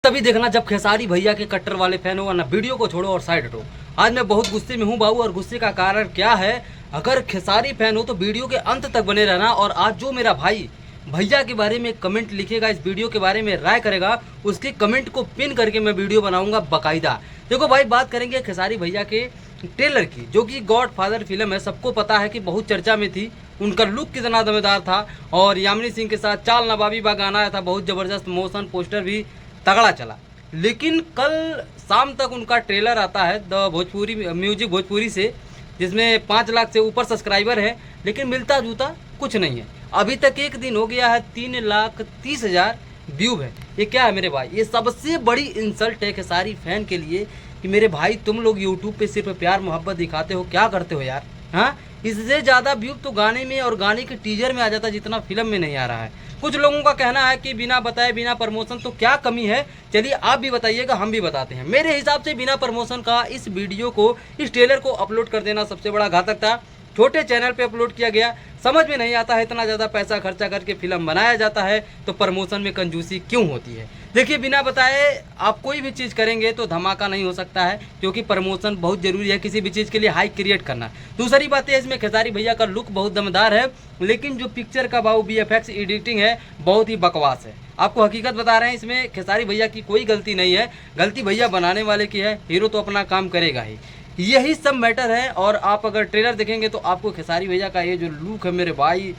तभी देखना जब खेसारी भैया के कट्टर वाले फैन हो, वरना वीडियो को छोड़ो और साइड हटो। आज मैं बहुत गुस्से में हूँ बाबू, और गुस्से का कारण क्या है। अगर खेसारी फैन हो तो वीडियो के अंत तक बने रहना। और आज जो मेरा भाई भैया के बारे में कमेंट लिखेगा, इस वीडियो के बारे में राय करेगा, उसके कमेंट को पिन करके मैं वीडियो बनाऊंगा बाकायदा। देखो भाई, बात करेंगे खेसारी भैया के ट्रेलर की, जो कि गॉड फादर फिल्म है। सबको पता है कि बहुत चर्चा में थी, उनका लुक कितना दमदार था, और यामिनी सिंह के साथ चाल नवाबी बा गाना आया था, बहुत ज़बरदस्त मोशन पोस्टर भी तगड़ा चला। लेकिन कल शाम तक उनका ट्रेलर आता है द भोजपुरी म्यूजिक भोजपुरी से, जिसमें 5 लाख से ऊपर सब्सक्राइबर है, लेकिन मिलता जुलता कुछ नहीं है। अभी तक एक दिन हो गया है 3,30,000 व्यू है। ये क्या है मेरे भाई? ये सबसे बड़ी इंसल्ट है खेसारी फैन के लिए कि मेरे भाई तुम लोग यूट्यूब पे सिर्फ प्यार मोहब्बत दिखाते हो, क्या करते हो यार? हाँ, इससे ज़्यादा व्यू तो गाने में और गाने के टीजर में आ जाता, जितना फिल्म में नहीं आ रहा है। कुछ लोगों का कहना है कि बिना बताए बिना प्रमोशन तो क्या कमी है। चलिए आप भी बताइएगा, हम भी बताते हैं। मेरे हिसाब से बिना प्रमोशन का इस वीडियो को, इस ट्रेलर को अपलोड कर देना सबसे बड़ा घातक था। छोटे चैनल पे अपलोड किया गया, समझ में नहीं आता है इतना ज़्यादा पैसा खर्चा करके फिल्म बनाया जाता है तो प्रमोशन में कंजूसी क्यों होती है। देखिए, बिना बताए आप कोई भी चीज़ करेंगे तो धमाका नहीं हो सकता है, क्योंकि प्रमोशन बहुत ज़रूरी है किसी भी चीज़ के लिए हाइप क्रिएट करना। दूसरी बात है, इसमें खेसारी भैया का लुक बहुत दमदार है, लेकिन जो पिक्चर का बाबू VFX एडिटिंग है बहुत ही बकवास है। आपको हकीकत बता रहे हैं, इसमें खेसारी भैया की कोई गलती नहीं है, गलती भैया बनाने वाले की है। हीरो तो अपना काम करेगा ही, यही सब मैटर है। और आप अगर ट्रेलर देखेंगे तो आपको खेसारी भैया का ये जो लुक है मेरे भाई,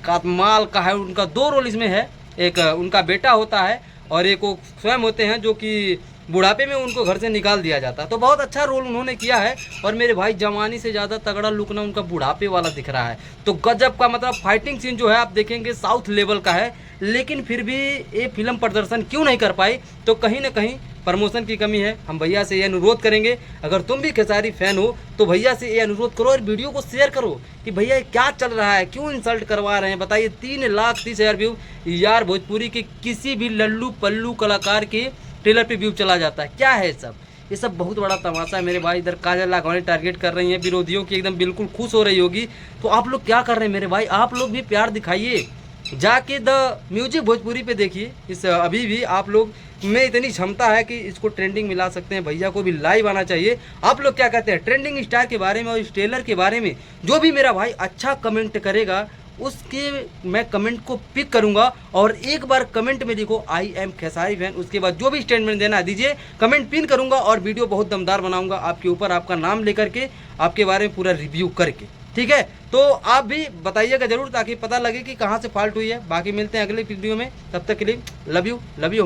कमाल का है। उनका 2 रोल इसमें है, एक उनका बेटा होता है और एक वो स्वयं होते हैं, जो कि बुढ़ापे में उनको घर से निकाल दिया जाता है। तो बहुत अच्छा रोल उन्होंने किया है। और मेरे भाई जवानी से ज़्यादा तगड़ा लुक ना उनका बुढ़ापे वाला दिख रहा है। तो गजब का, मतलब फाइटिंग सीन जो है आप देखेंगे साउथ लेवल का है। लेकिन फिर भी ये फिल्म प्रदर्शन क्यों नहीं कर पाई, तो कहीं ना कहीं प्रमोशन की कमी है। हम भैया से ये अनुरोध करेंगे, अगर तुम भी खेसारी फैन हो तो भैया से ये अनुरोध करो और वीडियो को शेयर करो कि भैया क्या चल रहा है, क्यों इंसल्ट करवा रहे हैं। बताइए, 3,30,000 व्यू यार, भोजपुरी के किसी भी लल्लू पल्लू कलाकार के ट्रेलर पे व्यू चला जाता है। क्या है सब? ये सब बहुत बड़ा तमाशा है मेरे भाई। इधर काजल लाखवानी टारगेट कर रही हैं, विरोधियों की एकदम बिल्कुल खुश हो रही होगी। तो आप लोग क्या कर रहे हैं मेरे भाई? आप लोग भी प्यार दिखाइए, जाके द म्यूजिक भोजपुरी पे देखिए। इस अभी भी आप लोग में इतनी क्षमता है कि इसको ट्रेंडिंग मिला सकते हैं। भैया को भी लाइव आना चाहिए। आप लोग क्या कहते हैं ट्रेंडिंग स्टार के बारे में और इस ट्रेलर के बारे में? जो भी मेरा भाई अच्छा कमेंट करेगा उसके मैं कमेंट को पिक करूंगा। और एक बार कमेंट में लिखो आई एम खेसारी फैन, उसके बाद जो भी स्टेटमेंट देना दीजिए, कमेंट पिन करूंगा और वीडियो बहुत दमदार बनाऊंगा आपके ऊपर, आपका नाम लेकर के, आपके बारे में पूरा रिव्यू करके। ठीक है, तो आप भी बताइएगा जरूर, ताकि पता लगे कि कहाँ से फॉल्ट हुई है। बाकी मिलते हैं अगले वीडियो में, तब तक के लिए लव यू हमारे।